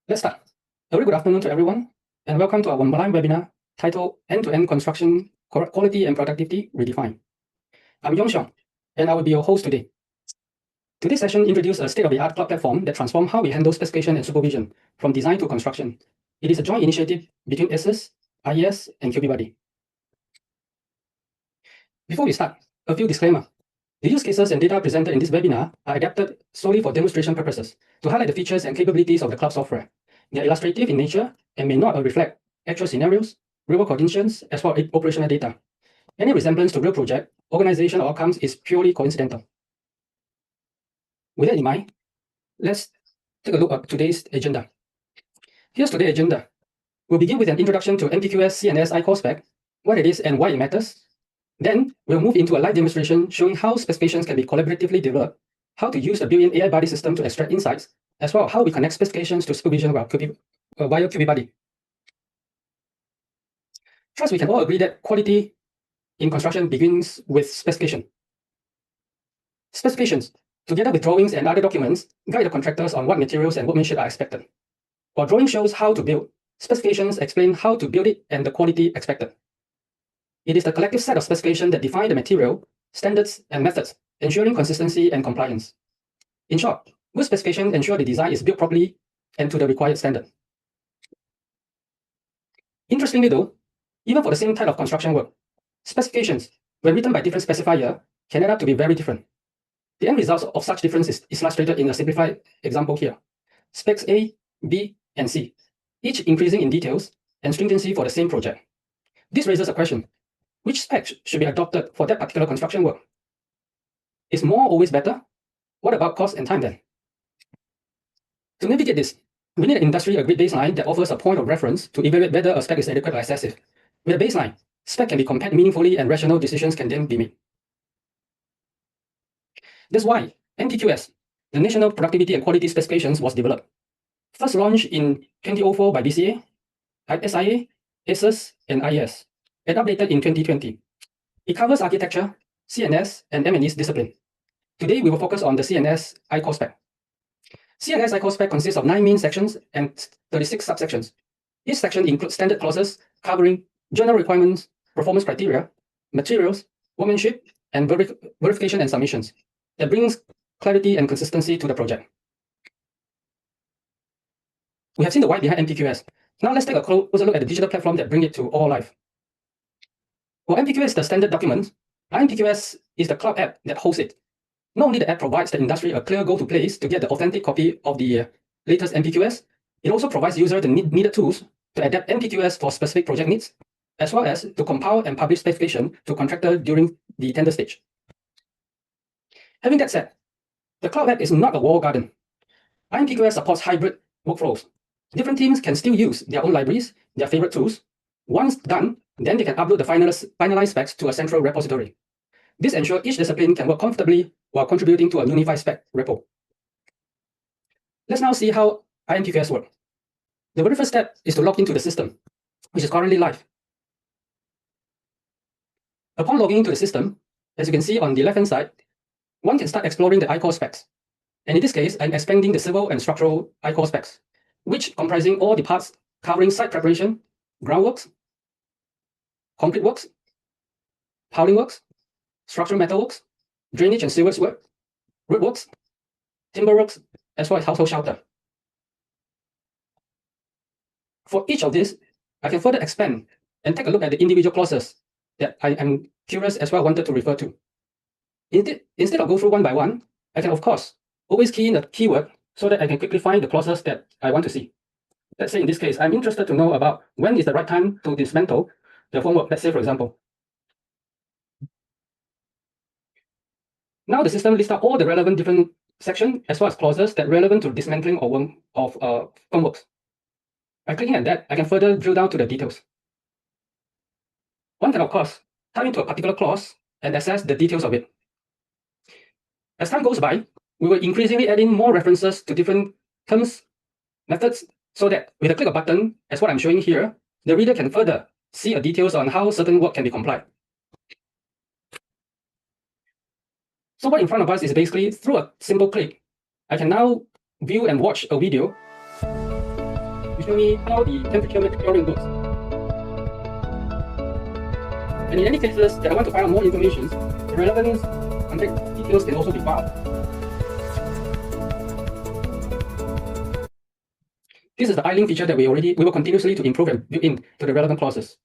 Let's start. A very good afternoon to everyone, and welcome to our online webinar titled End-to-End Construction Quality and Productivity Redefined. I'm Yong-Xiong, and I will be your host today. Today's session introduces a state-of-the-art cloud platform that transforms how we handle specification and supervision from design to construction. It is a joint initiative between ISIS, IES, and QPBUDDY. Before we start, a few disclaimers. The use cases and data presented in this webinar are adapted solely for demonstration purposes to highlight the features and capabilities of the cloud software. They are illustrative in nature and may not reflect actual scenarios, real-world conditions, as well as operational data. Any resemblance to real project, organization, or outcomes is purely coincidental. With that in mind, let's take a look at today's agenda. Here's today's agenda. We'll begin with an introduction to NPQS-C&S iCoreSpec, what it is and why it matters. Then, we'll move into a live demonstration showing how specifications can be collaboratively developed, how to use a built-in AI buddy system to extract insights, as well as how we connect specifications to supervision via QPBUDDY. Trust we can all agree that quality in construction begins with specification. Specifications, together with drawings and other documents, guide the contractors on what materials and workmanship are expected. While drawing shows how to build, specifications explain how to build it and the quality expected. It is the collective set of specifications that define the material, standards, and methods, ensuring consistency and compliance. In short, good specifications ensure the design is built properly and to the required standard. Interestingly though, even for the same type of construction work, specifications, when written by different specifiers, can add up to be very different. The end result of such differences is illustrated in a simplified example here. Specs A, B, and C, each increasing in details and stringency for the same project. This raises a question. Which spec should be adopted for that particular construction work? Is more always better? What about cost and time then? To navigate this, we need an industry-agreed baseline that offers a point of reference to evaluate whether a spec is adequate or excessive. With a baseline, spec can be compared meaningfully and rational decisions can then be made. That's why NPQS, the National Productivity and Quality Specifications, was developed. First launched in 2004 by BCA, SIA, ISIS, and IES, and updated in 2020. It covers architecture, C&S, and M&E's discipline. Today, we will focus on the C&S iCoreSpec. C&S iCoreSpec consists of 9 main sections and 36 subsections. Each section includes standard clauses covering general requirements, performance criteria, materials, workmanship, and verification and submissions. That brings clarity and consistency to the project. We have seen the why behind NPQS. Now let's take a closer look at the digital platform that brings it to all life. While NPQS is the standard document, iNPQS is the cloud app that hosts it. Not only the app provides the industry a clear go-to place to get the authentic copy of the latest NPQS, it also provides users the needed tools to adapt NPQS for specific project needs, as well as to compile and publish specification to contractors during the tender stage. Having that said, the cloud app is not a walled garden. iNPQS supports hybrid workflows. Different teams can still use their own libraries, their favorite tools. Once done, then they can upload the finalized specs to a central repository. This ensures each discipline can work comfortably while contributing to a unified SPEC REPO. Let's now see how iNPQS works. The very first step is to log into the system, which is currently live. Upon logging into the system, as you can see on the left-hand side, one can start exploring the iCoreSpecs. And in this case, I'm expanding the civil and structural iCoreSpecs, which comprising all the parts covering site preparation, groundworks, concrete works, piling works, structural metal works, drainage and sewage work, road works, timber works, as well as household shelter. For each of these, I can further expand and take a look at the individual clauses that I am curious as well wanted to refer to. Instead of go through one by one, I can of course always key in a keyword so that I can quickly find the clauses that I want to see. Let's say in this case, I'm interested to know about when is the right time to dismantle the formwork, let's say for example. Now the system lists out all the relevant different sections as well as clauses that are relevant to dismantling of formworks. By clicking at that, I can further drill down to the details. One can of course type into a particular clause and access the details of it. As time goes by, we will increasingly add in more references to different terms, methods, so that with a click of a button, as what I'm showing here, the reader can further see details on how certain work can be complied. So what in front of us is basically through a simple click, I can now view and watch a video show me how the temperature monitoring works. And in any cases that I want to find out more information, the relevant contact details can also be found. This is the iLink feature that we will continuously to improve and build in to the relevant clauses.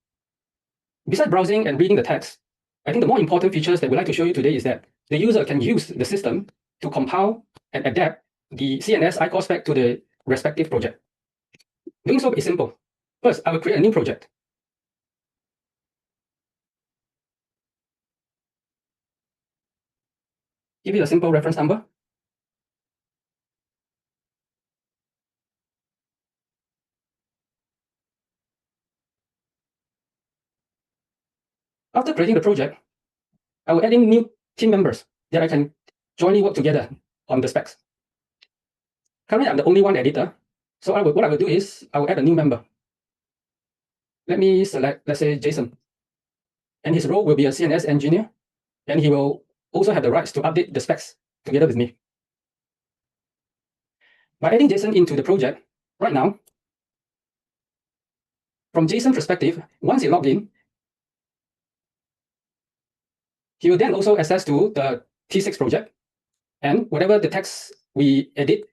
Besides browsing and reading the text, I think the more important features that we'd like to show you today is that the user can use the system to compile and adapt the C&S iCoreSpec to the respective project. Doing so is simple. First, I will create a new project. Give it a simple reference number. After creating the project, I will add in new team members that I can jointly work together on the specs. Currently, I'm the only one editor, so what I will do is I will add a new member. Let me select, let's say, Jason. And his role will be a C&S engineer, and he will also have the rights to update the specs together with me. By adding Jason into the project, right now, from Jason's perspective, once he logged in, he will then also access to the T6 project, and whatever the text we edit,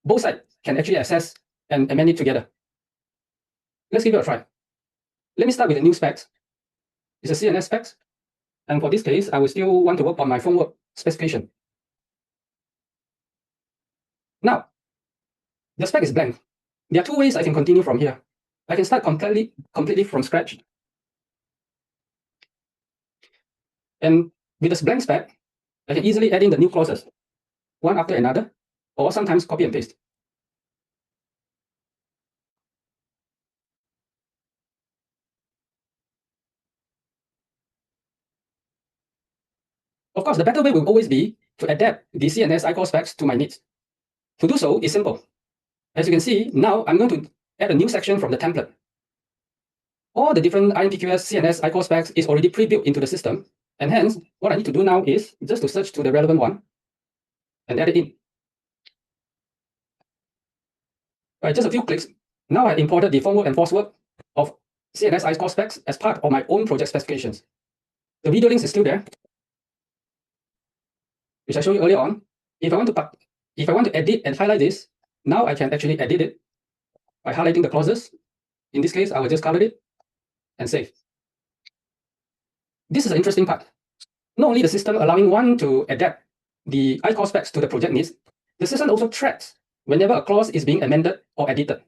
both sides can actually access and amend it together. Let's give it a try. Let me start with the new specs. It's a C&S specs, and for this case, I will still want to work on my framework specification. Now, the spec is blank. There are two ways I can continue from here. I can start completely from scratch. And with this blank spec, I can easily add in the new clauses, one after another, or sometimes copy and paste. Of course, the better way will always be to adapt the C&S iCoreSpecs to my needs. To do so is simple. As you can see, now I'm going to add a new section from the template. All the different iNPQS-C&S iCoreSpecs is already pre-built into the system, and hence, what I need to do now is just to search to the relevant one and add it in. Right, just a few clicks. Now I imported the formwork and forcework of C&S iCoreSpecs as part of my own project specifications. The video links is still there, which I showed you earlier on. If I want to edit and highlight this, now I can actually edit it by highlighting the clauses. In this case, I will just color it and save. This is an interesting part. Not only the system allowing one to adapt the iCoreSpecs to the project needs, the system also tracks whenever a clause is being amended or edited.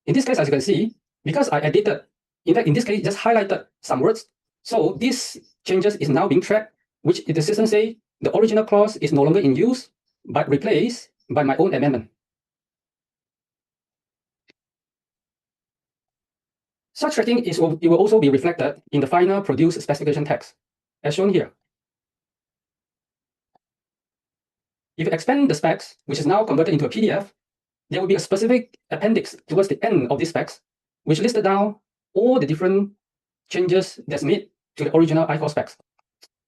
In this case, as you can see, because I edited, in fact, in this case, just highlighted some words, so these changes is now being tracked, which the system say the original clause is no longer in use, but replaced by my own amendment. Such tracking it will also be reflected in the final produced specification text, as shown here. If you expand the specs, which is now converted into a PDF, there will be a specific appendix towards the end of these specs, which listed down all the different changes that's made to the original iCoreSpecs.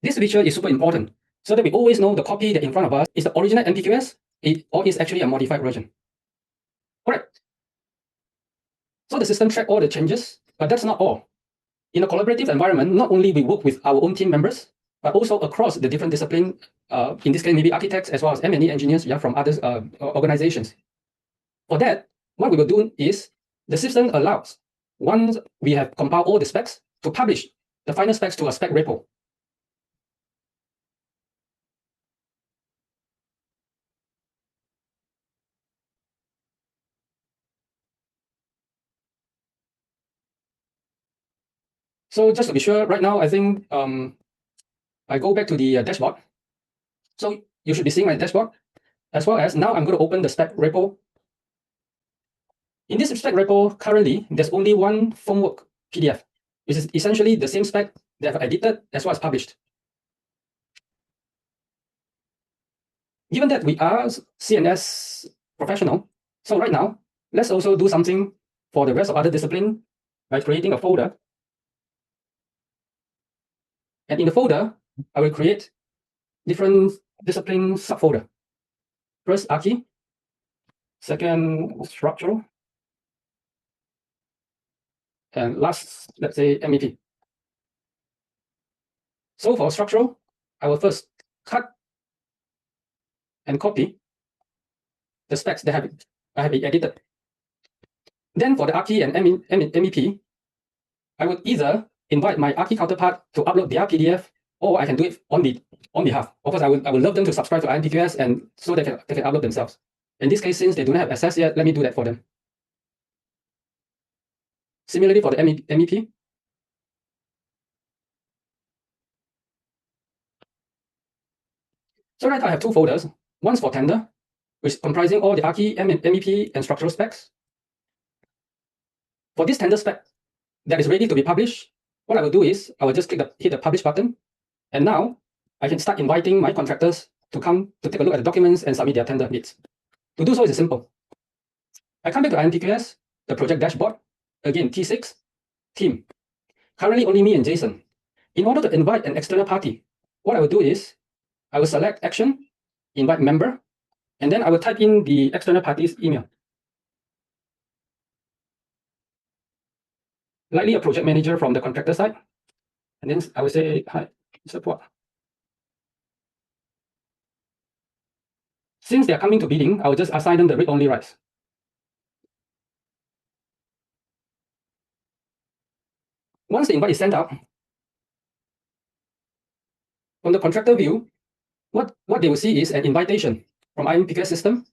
This feature is super important, so that we always know the copy that in front of us is the original NPQS or is actually a modified version. Correct. So the system tracks all the changes, but that's not all. In a collaborative environment, not only we work with our own team members, but also across the different disciplines, in this case, maybe architects as well as M&E engineers from other organizations. For that, what we will do is the system allows, once we have compiled all the specs, to publish the final specs to a SPEC REPO. So just to be sure, right now, I think I go back to the dashboard. So you should be seeing my dashboard, as well as now I'm going to open the SPEC REPO. In this SPEC REPO, currently, there's only one framework PDF, which is essentially the same spec that I've edited as well as published. Given that we are C&S professional, so right now, let's also do something for the rest of other discipline by creating a folder. And in the folder, I will create different discipline subfolder. First, Archi. Second, structural. and last, let's say, MEP. So for structural, I will first cut and copy the specs that I have edited. Then for the RP and MEP, I would either invite my RP counterpart to upload their PDF, or I can do it on behalf. Of course, I would love them to subscribe to iNPQS and so they can upload themselves. In this case, since they do not have access yet, let me do that for them. Similarly for the MEP, so right now I have two folders. One's for tender, which is comprising all the RP, MEP, and structural specs. For this tender spec that is ready to be published, what I will do is I will just hit the publish button, and now I can start inviting my contractors to come to take a look at the documents and submit their tender bids. To do so is simple. I come back to iNPQS, the project dashboard, again T6, team. Currently only me and Jason. In order to invite an external party, what I will do is I will select action, invite member, and then I will type in the external party's email. Likely a project manager from the contractor side. And then I will say, hi, support. Since they are coming to bidding, I will just assign them the read-only rights. Once the invite is sent out, from the contractor view, what they will see is an invitation from iNPQS system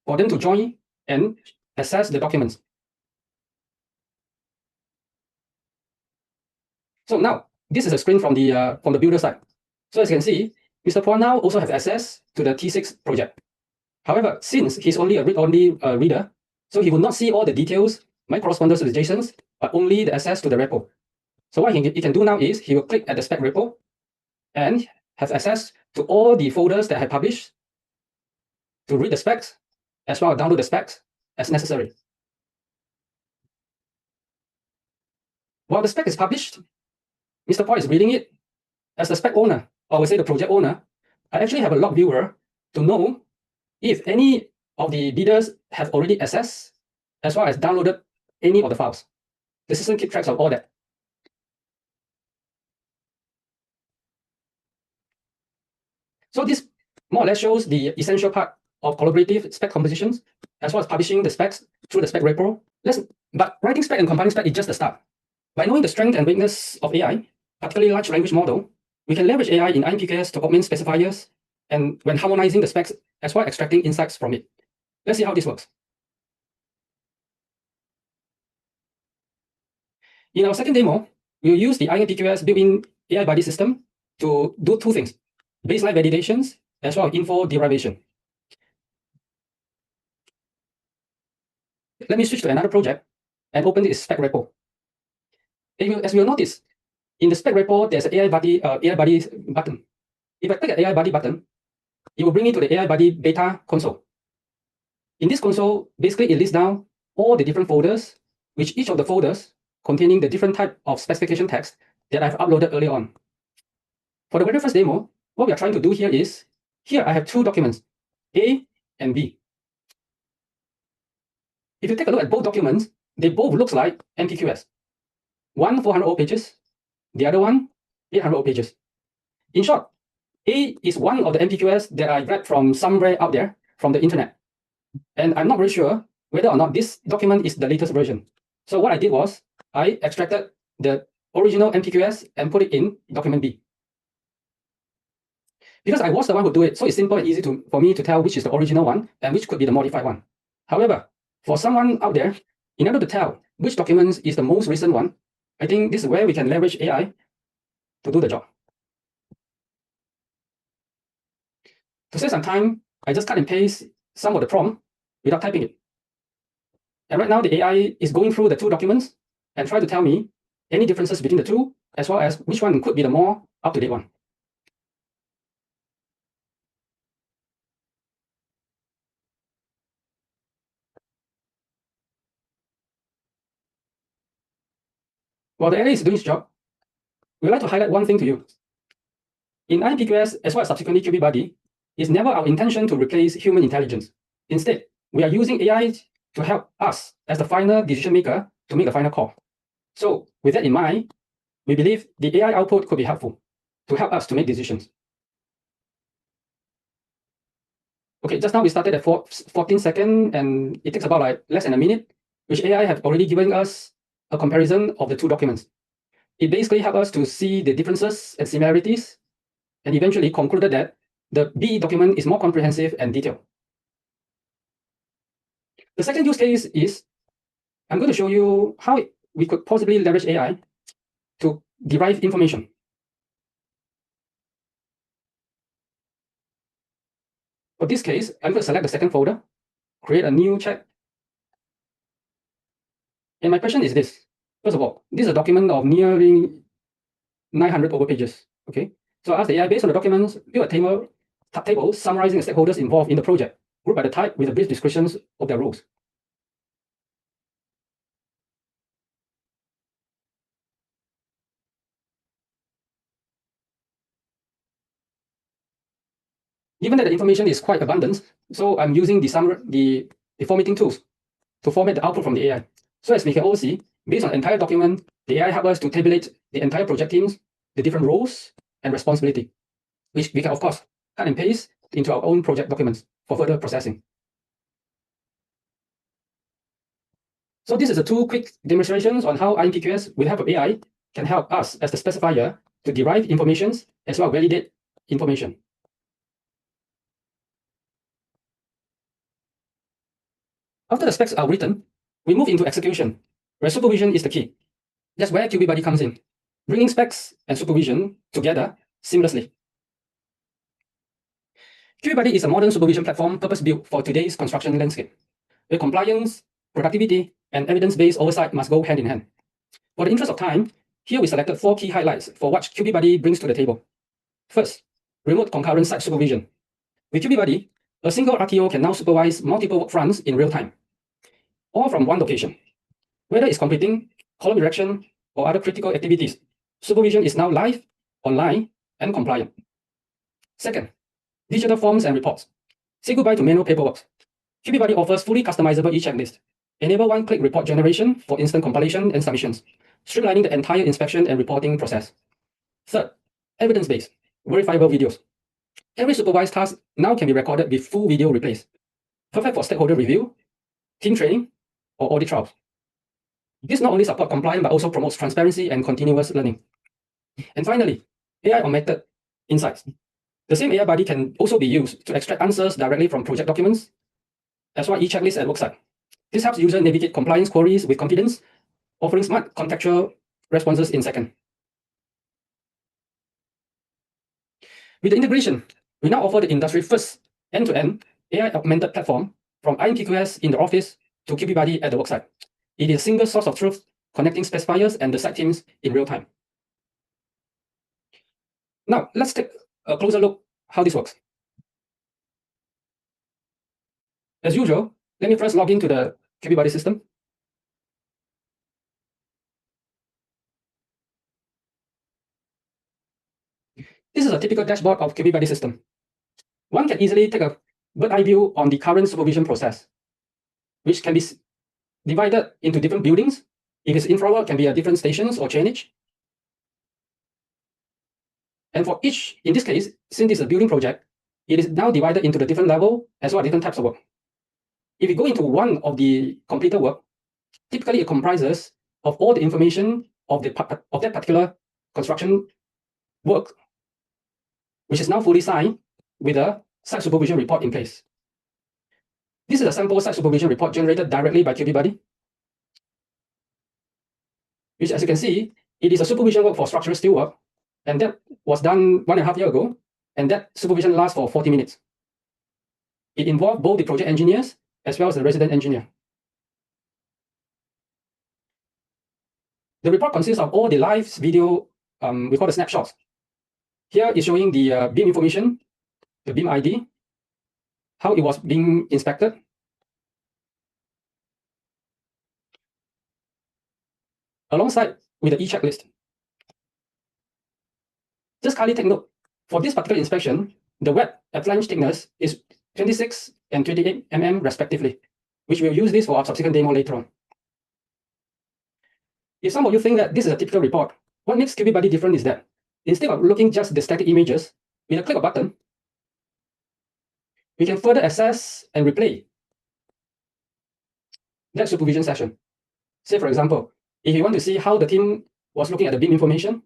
for them to join and access the documents. So now, this is a screen from the builder side. So as you can see, Mr. Phua now also has access to the T6 project. However, since he's only a read-only reader, so he will not see all the details, my correspondence with JSONs, but only the access to the repo. So what he can do now is he will click at the spec repo and have access to all the folders that I have published to read the specs, as well as download the specs as necessary. While the spec is published, Mr. Phua is reading it. As the spec owner, or I would say the project owner, I actually have a log viewer to know if any of the bidders have already accessed, as well as downloaded any of the files. The system keeps track of all that. So this more or less shows the essential part of collaborative spec compositions, as well as publishing the specs through the spec repo. But writing spec and compiling spec is just the start. By knowing the strength and weakness of AI, particularly large language model, we can leverage AI in iNPQS to augment specifiers and when harmonizing the specs, as well as extracting insights from it. Let's see how this works. In our second demo, we'll use the iNPQS built-in AI buddy system to do two things: baseline validations, as well as info derivation. Let me switch to another project and open this spec repo. As you'll notice, in the spec repo, there's an AI buddy button. If I click the AI buddy button, it will bring me to the AI buddy beta console. In this console, basically it lists down all the different folders, which each of the folders containing the different type of specification text that I've uploaded earlier on. For the very first demo, what we are trying to do here is, here I have two documents, A and B. If you take a look at both documents, they both look like NPQS. One 400 pages, the other one 800 pages. In short, A is one of the NPQS that I grabbed from somewhere out there from the internet. And I'm not very sure whether or not this document is the latest version. So what I did was, I extracted the original NPQS and put it in document B. Because I was the one who do it, so it's simple and easy for me to tell which is the original one and which could be the modified one. However, for someone out there, in order to tell which document is the most recent one, I think this is where we can leverage AI to do the job. To save some time, I just cut and paste some of the prompt without typing it. And right now the AI is going through the two documents and try to tell me any differences between the two, as well as which one could be the more up-to-date one. While the AI is doing its job, we'd like to highlight one thing to you. In iNPQS, as well as subsequently QPBUDDY, it's never our intention to replace human intelligence. Instead, we are using AI to help us as the final decision maker to make the final call. So with that in mind, we believe the AI output could be helpful to help us to make decisions. Okay, just now we started at 14 seconds and it takes about like less than a minute, which AI have already given us a comparison of the two documents. It basically helped us to see the differences and similarities and eventually concluded that the BE document is more comprehensive and detailed. The second use case is I'm going to show you how we could possibly leverage AI to derive information. For this case, I'm going to select the second folder, create a new chat. And my question is this. First of all, this is a document of nearly 900 over pages. Okay. So I ask the AI, based on the documents, build a table summarizing the stakeholders involved in the project, grouped by the type with the brief descriptions of their roles. Given that the information is quite abundant, so I'm using the formatting tools to format the output from the AI. So as we can all see, based on the entire document, the AI helps us to tabulate the entire project teams, the different roles and responsibility, which we can of course cut and paste into our own project documents for further processing. So this is the two quick demonstrations on how iNPQS with the help of AI can help us as the specifier to derive information as well as validate information. After the specs are written, we move into execution, where supervision is the key. That's where QPBUDDY comes in, bringing specs and supervision together seamlessly. QPBUDDY is a modern supervision platform purpose-built for today's construction landscape, where compliance, productivity, and evidence-based oversight must go hand in hand. For the interest of time, here we selected 4 key highlights for what QPBUDDY brings to the table. First, remote concurrent site supervision. With QPBUDDY, a single RTO can now supervise multiple work fronts in real time, all from one location. Whether it's completing column erection or other critical activities, supervision is now live, online, and compliant. Second, digital forms and reports. Say goodbye to manual paperwork. QPBUDDY offers fully customizable e-checklist. Enable one-click report generation for instant compilation and submissions, streamlining the entire inspection and reporting process. Third, evidence-based, verifiable videos. Every supervised task now can be recorded with full video replays, perfect for stakeholder review, team training, or audit trials. This not only supports compliance but also promotes transparency and continuous learning. And finally, AI augmented insights. The same AI buddy can also be used to extract answers directly from project documents, as well as e-checklists and worksite. This helps users navigate compliance queries with confidence, offering smart contextual responses in seconds. With the integration, we now offer the industry-first end-to-end AI augmented platform from iNPQS in the office to QPBUDDY at the worksite. It is a single source of truth connecting specifiers and the site teams in real time. Now, let's take a closer look how this works. As usual, let me first log into the QPBUDDY system. This is a typical dashboard of QPBUDDY system. One can easily take a bird's-eye view on the current supervision process, which can be divided into different buildings. If it's infrared, it can be a different stations or chainage. And for each, in this case, since this is a building project, it is now divided into the different level as well as different types of work. If you go into one of the completed work, typically it comprises of all the information of that particular construction work, which is now fully signed with a site supervision report in place. This is a sample site supervision report generated directly by QPBUDDY, which, as you can see, it is a supervision work for structural steel work, and that was done 1.5 years ago, and that supervision lasts for 40 minutes. It involved both the project engineers as well as the resident engineer. The report consists of all the live video, we call the snapshots. Here is showing the beam information, the beam ID, how it was being inspected, alongside with the e-checklist. Just kindly take note, for this particular inspection, the wet flange thickness is 26 and 28 mm respectively. which we'll use this for our subsequent demo later on. If some of you think that this is a typical report, what makes QPBUDDY different is that instead of looking just the static images, with a click of a button, we can further access and replay that supervision session. Say, for example, if you want to see how the team was looking at the BIM information,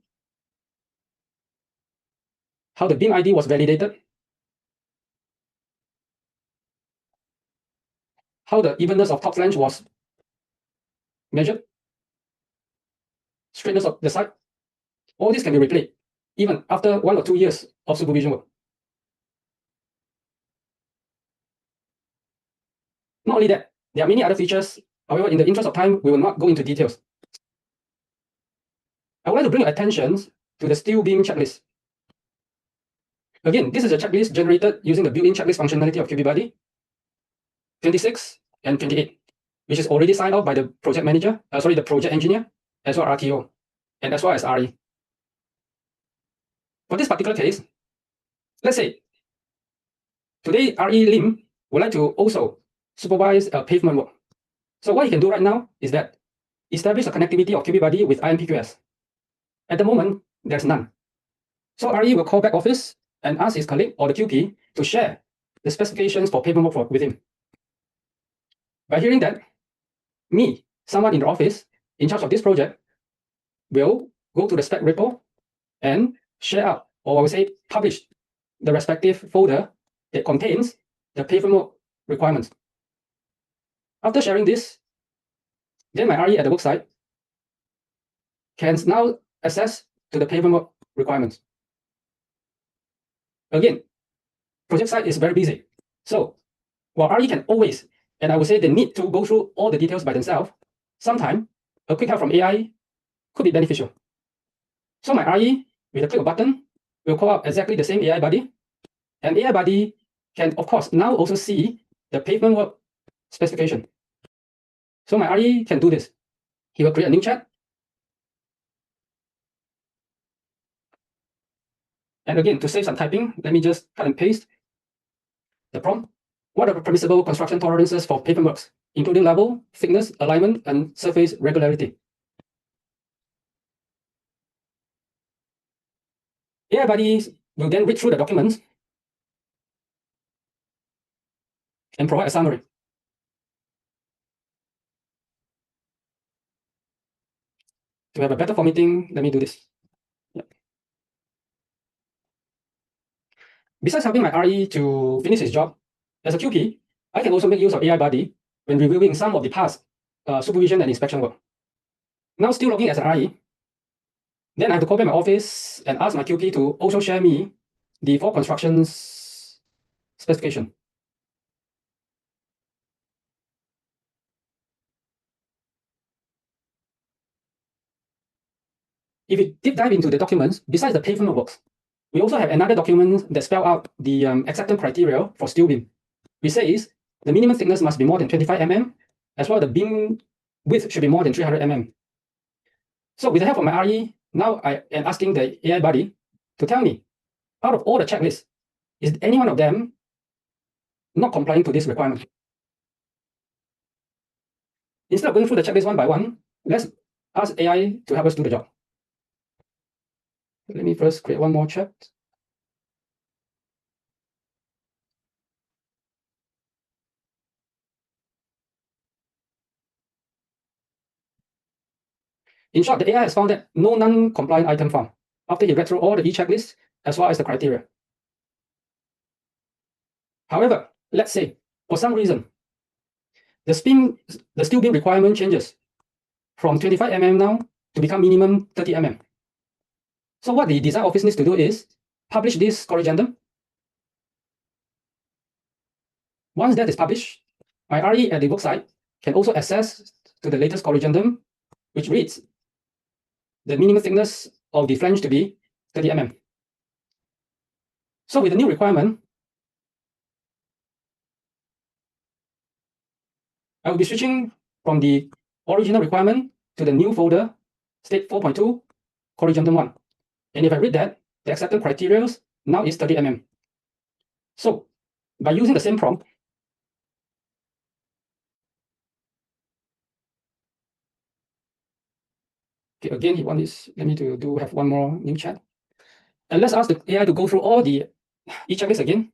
how the BIM ID was validated, how the evenness of top flange was measured, straightness of the site, all this can be replayed even after 1 or 2 years of supervision work. Not only that, there are many other features. However, in the interest of time, we will not go into details. I would like to bring your attention to the steel beam checklist. Again, this is a checklist generated using the built-in checklist functionality of QPBUDDY 26 and 28, which is already signed off by the project manager, the project engineer, as well as RTO, and as well as RE. For this particular case, let's say today RE Lim would like to also supervise pavement work. So what he can do right now is that establish a connectivity of QPBUDDY with iNPQS. At the moment, there's none. So RE will call back office and ask his colleague or the QP to share the specifications for pavement work with him. By hearing that, me, someone in the office in charge of this project, will go to the SPEC REPO and share out, or I would say publish, the respective folder that contains the pavement work requirements. After sharing this, then my RE at the worksite can now access to the pavement work requirements. Again, project site is very busy. So while RE can always, and I would say they need to go through all the details by themselves, sometimes a quick help from AI could be beneficial. So my RE, with a click of a button, will call up exactly the same AI buddy, and AI buddy can, of course, now also see the pavement work specification. So my RE can do this. He will create a new chat. And again, to save some typing, let me just cut and paste the prompt. What are the permissible construction tolerances for pavement works, including level, thickness, alignment, and surface regularity? AI buddies will then read through the documents and provide a summary. To have a better formatting, let me do this. Yeah. Besides helping my RE to finish his job, as a QP, I can also make use of AI buddy when reviewing some of the past supervision and inspection work. Now still logging as an RE, then I have to call back my office and ask my QP to also share me the for constructions specification. If we deep dive into the documents, besides the pavement works, we also have another document that spell out the acceptance criteria for steel beam. Which says the minimum thickness must be more than 25 mm, as well as the beam width should be more than 300 mm. So with the help of my RE, now I am asking the AI buddy to tell me, out of all the checklists, is any one of them not complying to this requirement? Instead of going through the checklist one by one, let's ask AI to help us do the job. Let me first create one more chat. In short, the AI has found that no non-compliant item found after he read through all the e-checklists as well as the criteria. However, let's say, for some reason, the steel beam requirement changes from 25 mm now to become minimum 30 mm. So what the design office needs to do is publish this corrigendum. Once that is published, my RE at the worksite can also access to the latest corrigendum, which reads the minimum thickness of the flange to be 30 mm. So with the new requirement, I will be switching from the original requirement to the new folder, state 4.2, corrigendum 1. And if I read that, the acceptance criteria now is 30 mm. So by using the same prompt, again, he wants this. Let me to have one more new chat. And let's ask the AI to go through all the e-checklist again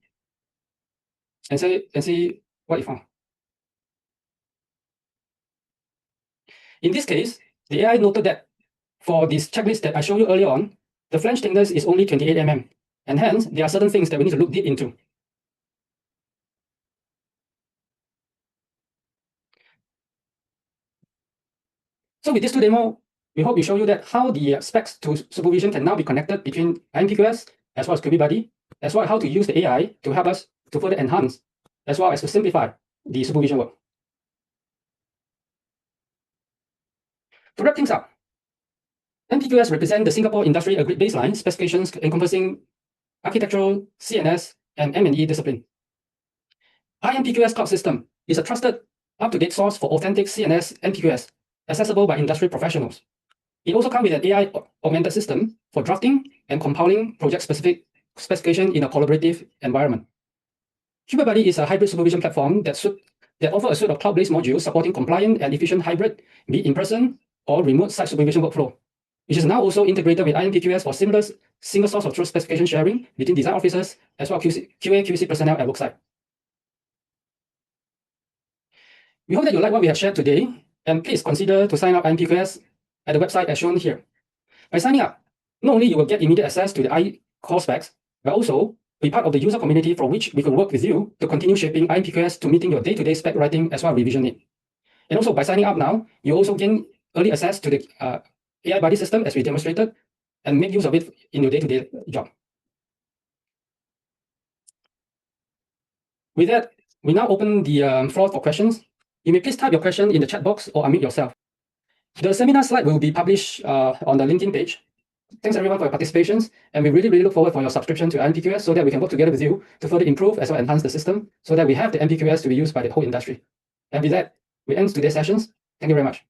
and see what it found. In this case, the AI noted that for this checklist that I showed you earlier on, the flange thickness is only 28 mm, and hence there are certain things that we need to look deep into. So with this two demo, we hope we show you that how the specs to supervision can now be connected between iNPQS as well as QPBUDDY, as well as how to use the AI to help us to further enhance, as well as to simplify the supervision work. To wrap things up, NPQS represents the Singapore Industry Agreed Baseline specifications encompassing architectural, C&S, and M&E discipline. iNPQS Cloud System is a trusted, up-to-date source for authentic C&S NPQS, accessible by industry professionals. It also comes with an AI-augmented system for drafting and compiling project-specific specification in a collaborative environment. QPBUDDY is a hybrid supervision platform that offers a suite of cloud-based modules supporting compliant and efficient hybrid, be it in-person or remote site supervision workflow, which is now also integrated with iNPQS for seamless single source of truth specification sharing between design officers as well as QA/QC personnel at worksite. We hope that you like what we have shared today, and please consider to sign up iNPQS at the website as shown here. By signing up, not only you will get immediate access to the iCoreSpecs, but also be part of the user community from which we can work with you to continue shaping iNPQS to meeting your day-to-day spec writing as well as revision need. And also by signing up now, you also gain early access to the AI buddy system as we demonstrated and make use of it in your day-to-day job. With that, we now open the floor for questions. You may please type your question in the chat box or unmute yourself. The seminar slide will be published on the LinkedIn page. Thanks everyone for your participations, and we really look forward for your subscription to iNPQS so that we can work together with you to further improve as well as enhance the system so that we have the NPQS to be used by the whole industry. And with that, we end today's sessions. Thank you very much.